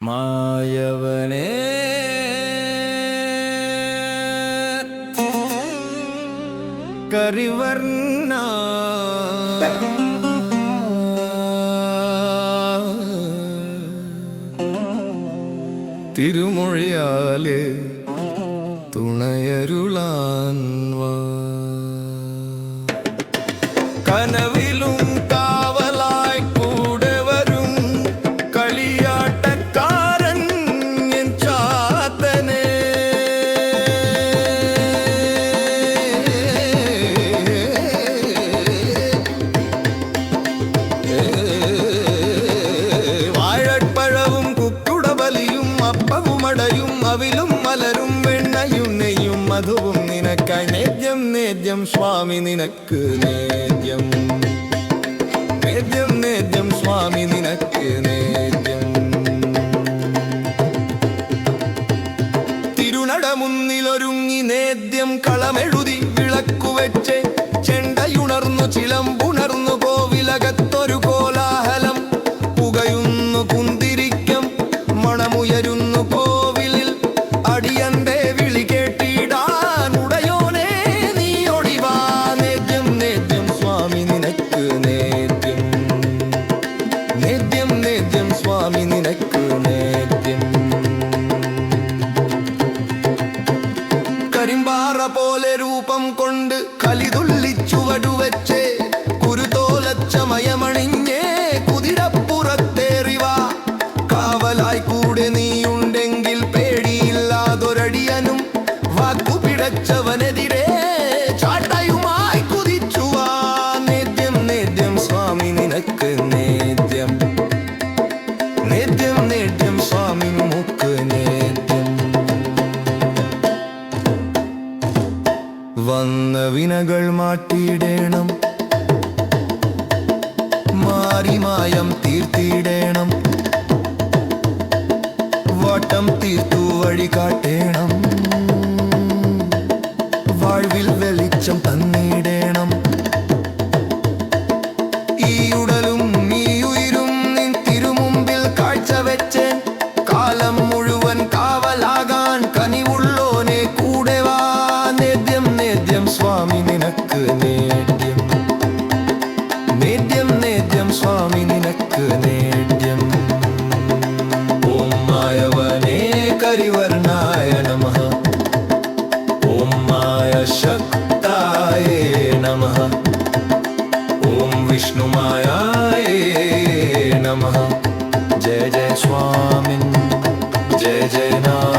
മായവനേ കരിവർണ്ണ തിരുമൊഴിയാലെ തുണയരുളാൻ വാ കനവിലും കാവലായി കൂടെ വരും കളിയാട്ടക്കാരൻ എൻ ചാത്തനെ വാഴപ്പഴവും കുക്കുടബലിയും അപ്പവും അടയും അവിലും മലരും വെണ്ണയും നെയ്യും മധുവും നിനക്കായി നേദ്യം നേദ്യം സ്വാമി നിനക്ക് നേദ്യം നേദ്യം നേദ്യം സ്വാമി നിനക്ക് നേദ്യം തിരുനടമുന്നിലൊരുങ്ങി നേദ്യം കളമെഴുതി വിളക്കുവെച്ച് ചെണ്ടയുണർന്നു ചിലമ്പുണർന്നു കോവിലകത്തൊരു കോലാഹലം പുകയുന്നു കുന്തിരിക്കം മണമുയരുന്നു കോവിലിൽ അടിയന്റെ വിളി കേട്ടിടാൻ ഉടയോനെ നീ ഒടിവാ നേദ്യം നേദ്യം സ്വാമി നിനക്ക് നേദ്യം നേദ്യം നേദ്യം സ്വാമി നിനക്ക് നേദ്യം കരിമ്പാറ പോലെ രൂപം കൊണ്ട് കലിതുള്ളിച്ചുവടുവെച്ച് കുരുതോലച്ചമയമണിഞ്ഞേ കുതിരപ്പുറത്തേറിവാ കാവലായി കൂടെ നീയുണ്ടെങ്കിൽ പേടിയില്ലാതൊരടിയനും വാക്കുപിടച്ചവനെതിരെ ചാട്ടയുമായി കുതിച്ചുവാ നേദ്യം നേദ്യം സ്വാമി നിനക്ക് നേദ്യം നേദ്യം നേദ്യം സ്വാമി മുക്ക് നേദ്യം വന്ന വിനകൾ മാറ്റിയിടേണം മാറിമായം തീർത്തിയിടേണം വാട്ടം തീർത്തു വഴി കാട്ടേണം വാഴ്വിൽ വെളിച്ചം തന്നിടേണം ഈ ഉടലും ഈ ഉയിരും നിൻ തിരുമുമ്പിൽ കാഴ്ചവെച്ച് കാലം മുഴുവൻ കാവലാകാൻ കനിവുള്ളോനെ കൂടെ വാ നേദ്യം നേദ്യം സ്വാമി നിനക്ക് നേദ്യം നേദ്യം നേദ്യം സ്വാമി നിനക്ക് നേദ്യം ഓം മായവനേ കരിവർണ്ണായ നമഃ ഓം മായ ശക്തായേ നമഃ ഓം വിഷ്ണുമായായേ നമഃ ജയ ജയ സ്വാമിൻ ജയ ജയ നാരായണ